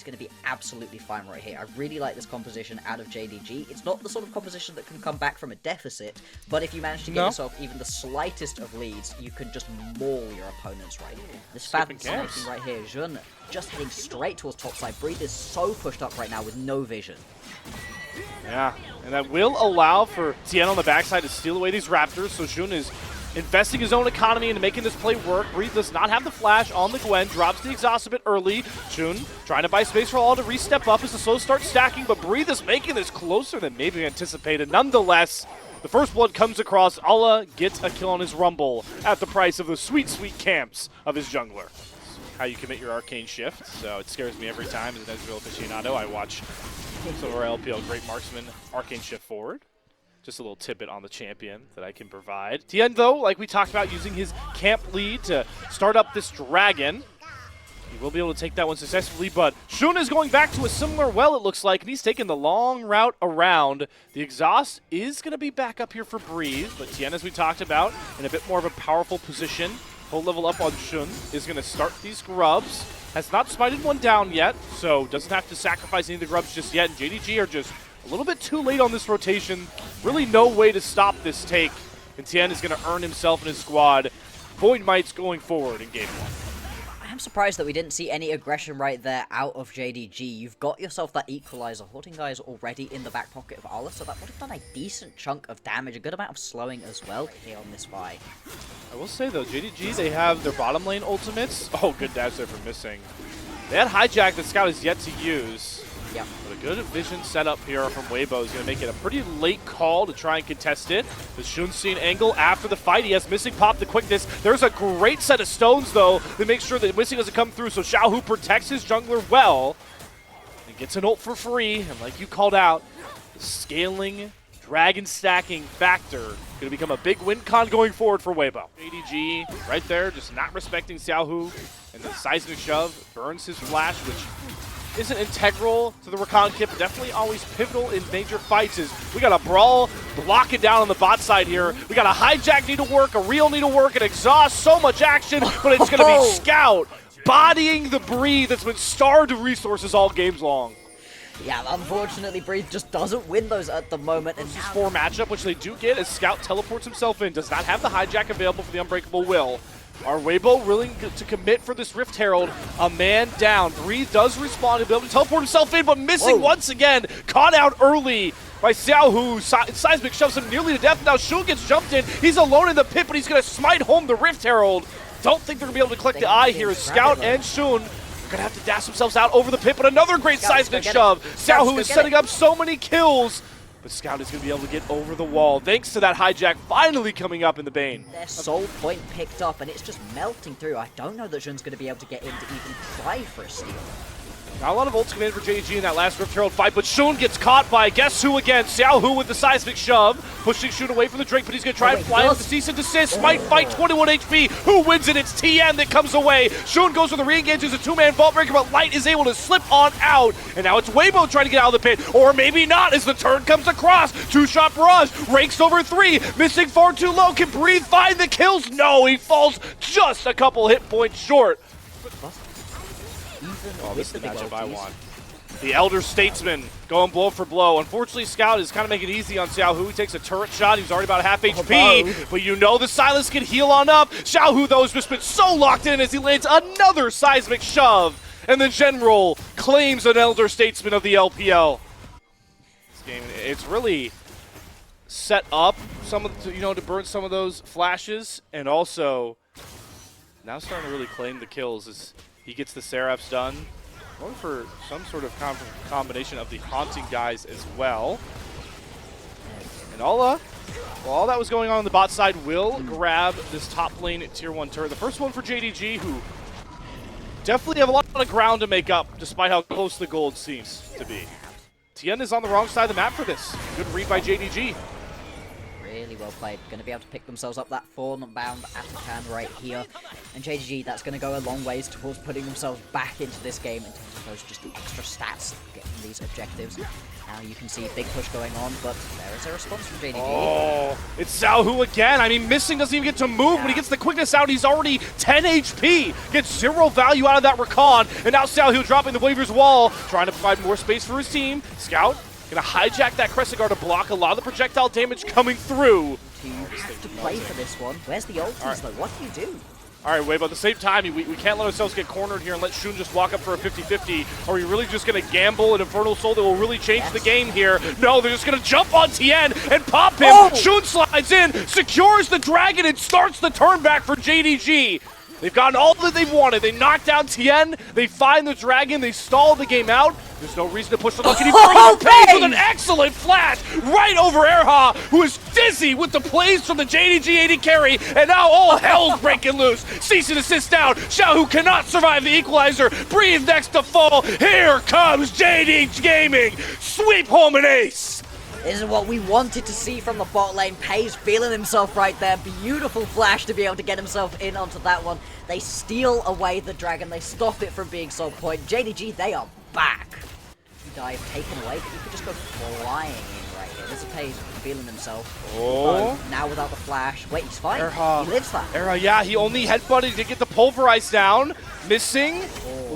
he's going to be absolutely fine right here. I really like this composition out of JDG. It's not the sort of composition that can come back from a deficit, but if you manage to get yourself even the slightest of leads, you can just maul your opponents right here. This Phantom sniping right here, Jun just heading straight towards topside. Breathe is so pushed up right now with no vision. Yeah, and that will allow for Tien on the backside to steal away these Raptors, so Jun is investing his own economy into making this play work. Breathe does not have the flash on the Gwen, drops the exhaust a bit early. Jun trying to buy space for all to re-step up as the slow starts stacking, but Breathe is making this closer than maybe anticipated. Nonetheless, the first blood comes across. Allah gets a kill on his Rumble at the price of the sweet, sweet camps of his jungler. How you commit your arcane shift, so it scares me every time as an Ezreal aficionado. I watch some of our LPL great marksmen arcane shift forward. Just a little tidbit on the champion that I can provide. Tien, though, like we talked about, using his camp lead to start up this dragon. He will be able to take that one successfully, but Shun is going back to a similar well, it looks like, and he's taking the long route around. The exhaust is going to be back up here for Breeze, but Tien, as we talked about, in a bit more of a powerful position. Full level up on Shun is going to start these grubs. Has not smited one down yet, so doesn't have to sacrifice any of the grubs just yet. And JDG are just a little bit too late on this rotation. Really no way to stop this take. And Tien is going to earn himself and his squad Void Mites going forward in Game 1. I'm surprised that we didn't see any aggression right there out of JDG. You've got yourself that equalizer. Hoarding guys already in the back pocket of Allah, so that would have done a decent chunk of damage, a good amount of slowing as well here on this fight. I will say though, JDG, they have their bottom lane ultimates. Oh, good dash there for missing. They had hijack that Scout is yet to use. Yeah. But a good vision setup here from Weibo is going to make it a pretty late call to try and contest it. The Shun-Seen angle after the fight. He has Missing pop the quickness. There's a great set of stones, though, to make sure that Missing doesn't come through. So Xiaohu protects his jungler well and gets an ult for free. And like you called out, the scaling, dragon stacking factor going to become a big win con going forward for Weibo. JDG right there, just not respecting Xiaohu. And the seismic shove burns his flash, which isn't integral to the recon kit, but definitely always pivotal in major fights. Is we got a brawl, block it down on the bot side here. We got a hijack need to work, a real need to work, an exhaust, so much action, but it's going to be Scout bodying the Breathe that's been starved of resources all games long. Yeah, unfortunately, Breathe just doesn't win those at the moment. And this is 4 matchup, which they do get as Scout teleports himself in. Does not have the hijack available for the Unbreakable Will. Are Weibo willing to commit for this Rift Herald? A man down. Breathe does respawn to be able to teleport himself in, but missing once again. Caught out early by Xiaohu. Seismic shoves him nearly to death. Now Shun gets jumped in. He's alone in the pit, but he's going to smite home the Rift Herald. Don't think they're going to be able to collect the eye here as Scout and Shun are going to have to dash themselves out over the pit, but another great seismic shove. Xiaohu is setting up so many kills. But Scout is going to be able to get over the wall thanks to that hijack finally coming up in the Bane. Their soul point picked up and it's just melting through. I don't know that Jun's going to be able to get in to even try for a steal. Not a lot of ults coming in for JDG in that last Rift Herald fight, but Shun gets caught by guess who again? Xiaohu with the seismic shove, pushing Shun away from the Drake, but he's going to try and fly with the cease and desist. Might fight 21 HP. Who wins it? It's Tien that comes away. Shun goes for the re-engage as a 2-man vault breaker, but Light is able to slip on out. And now it's Weibo trying to get out of the pit, or maybe not as the turn comes across. 2-shot barrage, ranks over 3, missing far too low. Can Breathe find the kills? No, he falls just a couple hit points short. Oh, this is the matchup I want. The Elder Statesman going blow for blow. Unfortunately, Scout is kind of making it easy on Xiaohu. He takes a turret shot. He's already about half HP, but you know the Silas can heal on up. Xiaohu, though, has just been so locked in as he lands another seismic shove. And the General claims an Elder Statesman of the LPL. This game, it's really set up some of the, to burn some of those flashes, and also now starting to really claim the kills as he gets the Seraphs done. Going for some sort of combination of the Haunting guys as well. And Allah, while all that was going on the bot side, will grab this top lane tier 1 turret. The first one for JDG, who definitely have a lot of ground to make up, despite how close the gold seems to be. Tien is on the wrong side of the map for this. Good read by JDG. Really well played. Going to be able to pick themselves up that bound Atakan right here. And JDG, that's going to go a long ways towards putting themselves back into this game in terms of those just extra stats getting these objectives. Now you can see a big push going on, but there is a response from JDG. Oh, it's Xiaohu again. I mean, Missing doesn't even get to move. When he gets the quickness out, he's already 10 HP. Gets 0 value out of that recon. And now Xiaohu dropping the Waver's Wall, trying to provide more space for his team. Scout gonna hijack that Crescent Guard to block a lot of the projectile damage coming through. You have to play for this one. Where's the ultis though? What do you do? All right, Weibo, at the same time, we can't let ourselves get cornered here and let Shun just walk up for a 50-50. Are we really just going to gamble an Infernal Soul that will really change the game here? No, they're just going to jump on Tien and pop him. Oh! Shun slides in, secures the dragon, and starts the turn back for JDG. They've gotten all that they've wanted. They knock down Tien, they find the dragon, they stall the game out. There's no reason to push the luck any further. Pays with an excellent flash right over Erha, who is dizzy with the plays from the JDG AD carry, and now all hell's breaking loose. Cease and assist down. Xiaohu cannot survive the equalizer. Breathe next to fall. Here comes JDG Gaming. Sweep home an ace. This is what we wanted to see from the bot lane. Pays feeling himself right there. Beautiful flash to be able to get himself in onto that one. They steal away the dragon. They stop it from being soul point. JDG, they are back. Dive taken away, but you could just go flying in right here. There's a Pays feeling himself. Oh. Now without the flash. Wait, he's fine. Erha. He lives that. Erha, yeah, he only headbutted to get the pulverize down. Missing.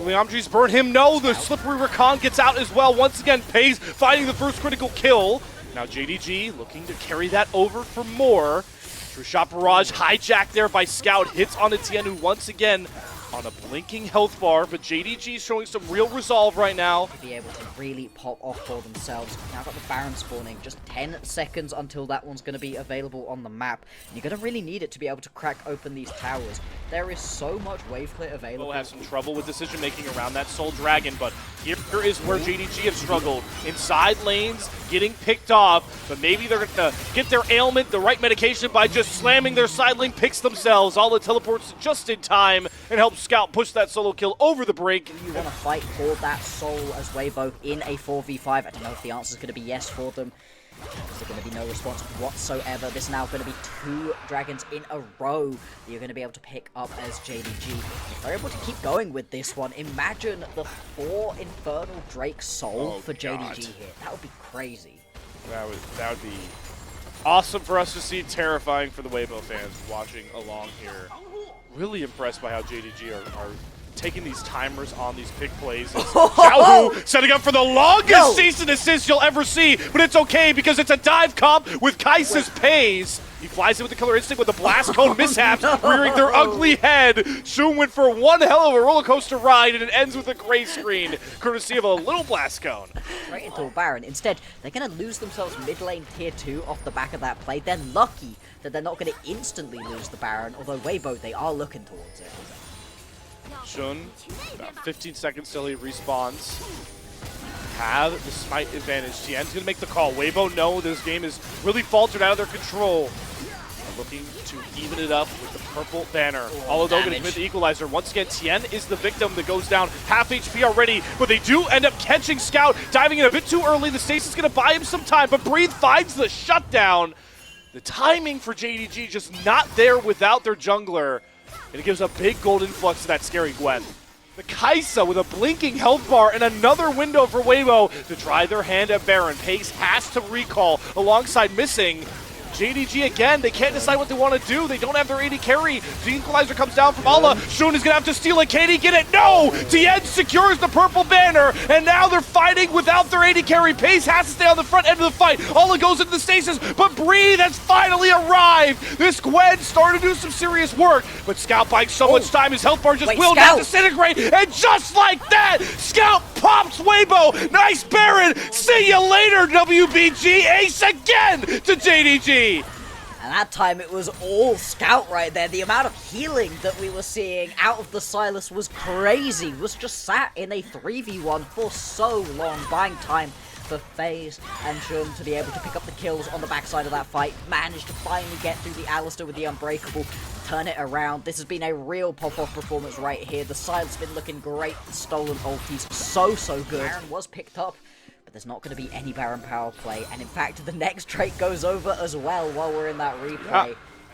Liamdree's burn him. No, the slippery recon gets out as well. Once again, Pays finding the first critical kill. Now JDG looking to carry that over for more. True Shot Barrage hijacked there by Scout. Hits on Tien, who once again on a blinking health bar, but JDG showing some real resolve right now. To be able to really pop off for themselves. Now got the Baron spawning, just 10 seconds until that one's going to be available on the map. And you're going to really need it to be able to crack open these towers. There is so much wave clear available. We'll have some trouble with decision making around that Soul Dragon, but here is where JDG have struggled. Inside lanes, getting picked off, but maybe they're going to get their ailment, the right medication by just slamming their side lane picks themselves. All the teleports just in time and help Scout push that solo kill over the break. You want to fight for that soul as Weibo in a 4v5. I don't know if the answer is going to be yes for them. There's going to be no response whatsoever. This is now going to be 2 dragons in a row that you're going to be able to pick up as JDG. If they're able to keep going with this one, imagine the 4 Infernal Drake Soul for JDG here. That would be crazy. That would be awesome for us to see, terrifying for the Weibo fans watching along here. Really impressed by how JDG are taking these timers on these pick plays. Xiaohu setting up for the longest cease and assist you'll ever see, but it's okay because it's a dive comp with Kai'Sa's Pays. He flies in with the Killer Instinct with the Blast Cone mishaps, rearing their ugly head. Shun went for one hell of a roller coaster ride, and it ends with a gray screen, courtesy of a little Blast Cone. Right into a Baron. Instead, they're going to lose themselves mid lane tier 2 off the back of that play. They're lucky that they're not going to instantly lose the Baron, although Weibo, they are looking towards it. Shun, about 15 seconds till he respawns. Have the smite advantage. Tien's going to make the call. Weibo know this game is really faltered out of their control. They're looking to even it up with the purple banner. Although going to commit the equalizer. Once again, Tien is the victim that goes down half HP already, but they do end up catching Scout, diving in a bit too early. The stasis is going to buy him some time, but Breathe finds the shutdown. The timing for JDG just not there without their jungler. And it gives a big gold influx to that scary Gwen. The Kai'Sa with a blinking health bar and another window for Weibo to try their hand at Baron. Pace has to recall alongside Missing. JDG again, they can't decide what they want to do. They don't have their AD carry. The equalizer comes down from Allah. Shun is going to have to steal it. Can he get it? No! Tien secures the purple banner, and now they're fighting without their AD carry. Pace has to stay on the front end of the fight. Allah goes into the stasis, but Breathe has finally arrived. This Gwen started to do some serious work, but Scout buying so much time, his health bar just will not disintegrate, and just like that, Scout pops Weibo. Nice Baron. See you later, WBG. Ace again to JDG. And that time it was all Scout right there. The amount of healing that we were seeing out of the Sylas was crazy. Was just sat in a 3v1 for so long, buying time for FaZe and Shun to be able to pick up the kills on the backside of that fight. Managed to finally get through the Alistar with the Unbreakable, turn it around. This has been a real pop-off performance right here. The Sylas been looking great. The stolen ultis so good. Baron was picked up. there's not going to be any Baron power play, and in fact, the next trait goes over as well while we're in that replay.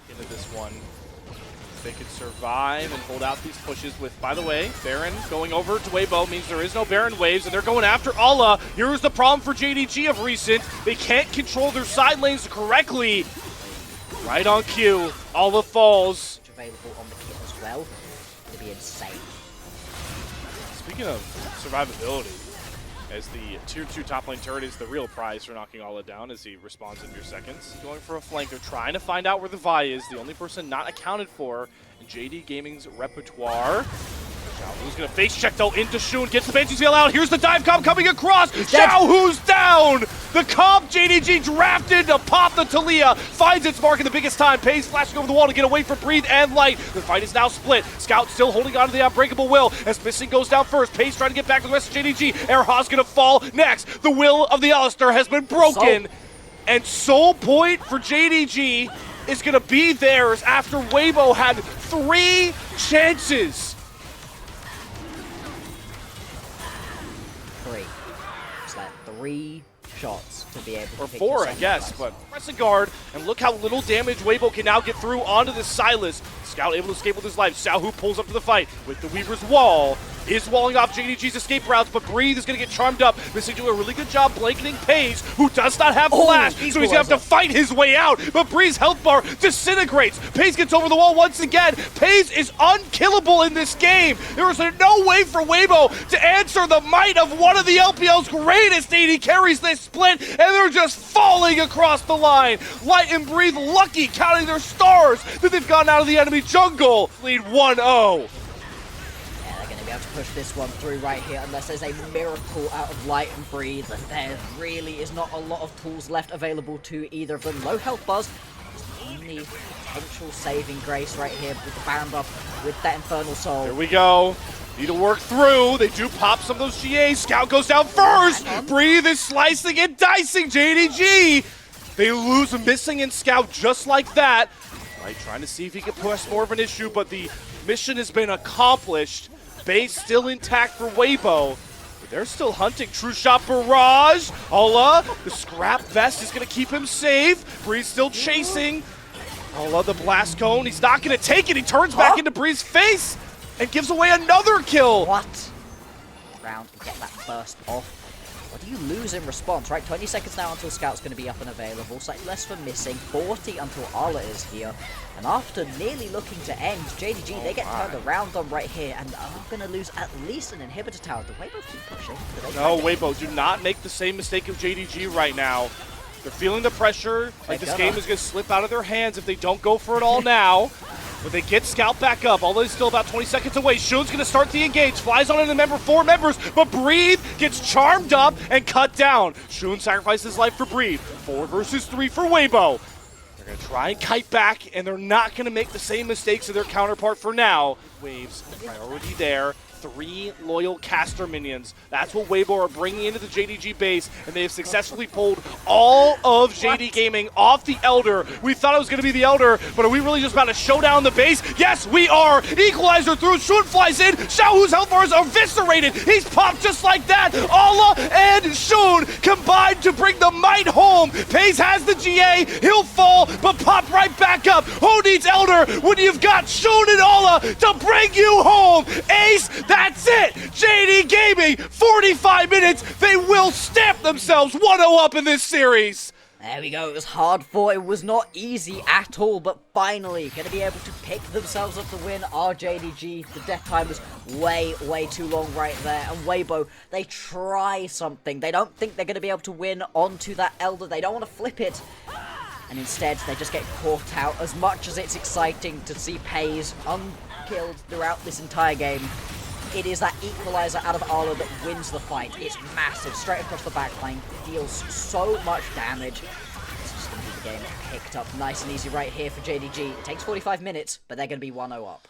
Into this one. They could survive and hold out these pushes with, by the way, Baron going over to Weibo means there is no Baron waves, and they're going after Allah. Here's the problem for JDG of recent. They can't control their side lanes correctly. Right on cue, Allah falls. Available on the kit as well. It'll be insane. Speaking of survivability, as the tier 2 top lane turret is the real prize for knocking Allah down as he responds in mere seconds. Going for a flanker, trying to find out where the Vi is, the only person not accounted for in JD Gaming's repertoire. Xiaohu's gonna face check though into Shun, gets the Banshee Seal out, here's the dive comp coming across, Xiaohu's down! The comp JDG drafted to pop the Talia, finds its mark in the biggest time, Pays flashing over the wall to get away from Breathe and Light. The fight is now split, Scout still holding on to the unbreakable will, as Missing goes down first, Pays trying to get back with the rest of JDG, Erha's gonna fall next, the will of the Alistar has been broken, and Soul Point for JDG is gonna be theirs after Weibo had 3 chances. 3. It's like 3 shots to be able to or pick 4, I yourself guess, up. but pressing guard, and look how little damage Weibo can now get through onto the Silas. Scout able to escape with his life. Xiaohu pulls up to the fight with the Weaver's wall. Is walling off JDG's escape routes, but Breathe is going to get charmed up. Missing doing a really good job blanketing Pays, who does not have flash, so he's going to have to fight his way out. But Breeze's health bar disintegrates. Pays gets over the wall once again. Pays is unkillable in this game. There is no way for Weibo to answer the might of one of the LPL's greatest AD carries this split, and they're just falling across the line. Light and Breathe lucky, counting their stars that they've gotten out of the enemy jungle. Lead 1-0. Be able to push this one through right here unless there's a miracle out of Light and Breathe, and there really is not a lot of tools left available to either of them. Low health buzz is the only potential saving grace right here with the Baron buff with that Infernal Soul. Here we go. Need to work through. They do pop some of those GAs. Scout goes down first. Breathe is slicing and dicing JDG. They lose Missing and Scout just like that. Right, trying to see if he can push more of an issue, but the mission has been accomplished. Base still intact for Weibo, but they're still hunting. True Shot Barrage. Allah, the scrap vest is going to keep him safe. Breeze still chasing. Allah, the blast cone. He's not going to take it. He turns back into Breeze's face and gives away another kill. What? Round to get that burst off. What do you lose in response, right? 20 seconds now until Scout's going to be up and available. Slightly less for Missing. 40 until Arla is here. And after nearly looking to end, JDG, they get turned around on right here and are going to lose at least an inhibitor tower. Do Weibo keep pushing? No, Weibo, do not make the same mistake of JDG right now. They're feeling the pressure. Like this game is going to slip out of their hands if they don't go for it all now. But they get Scout back up, although he's still about 20 seconds away. Shun's going to start the engage, flies on into 4 members, but Breathe gets charmed up and cut down. Shun sacrifices his life for Breathe. 4 versus 3 for Weibo. They're going to try and kite back, and they're not going to make the same mistakes of their counterpart for now. Waves, priority there. 3 loyal caster minions. That's what Weibo are bringing into the JDG base, and they have successfully pulled all of JD Gaming off the Elder. We thought it was going to be the Elder, but are we really just about to show down the base? Yes, we are. Equalizer through. Shun flies in. Xiaohu's health bar is eviscerated. He's popped just like that. Allah and Shun combined to bring the might home. Pays has the GA. He'll fall, but pop right back up. Who needs Elder when you've got Shun and Allah to bring you home? Ace, that's it! JD Gaming, 45 minutes, they will stamp themselves 1-0 up in this series! There we go, it was hard fought, it was not easy at all, but finally going to be able to pick themselves up the win are JDG. The death time was way too long right there, and Weibo, they try something. They don't think they're going to be able to win onto that Elder, they don't want to flip it. And instead, they just get caught out. As much as it's exciting to see Pays unkilled throughout this entire game, it is that equalizer out of Arlo that wins the fight. It's massive, straight across the backline, deals so much damage. It's just going to be the game picked up nice and easy right here for JDG. It takes 45 minutes, but they're going to be 1-0 up.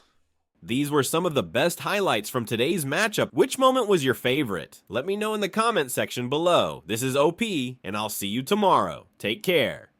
These were some of the best highlights from today's matchup. Which moment was your favorite? Let me know in the comment section below. This is OP, and I'll see you tomorrow. Take care.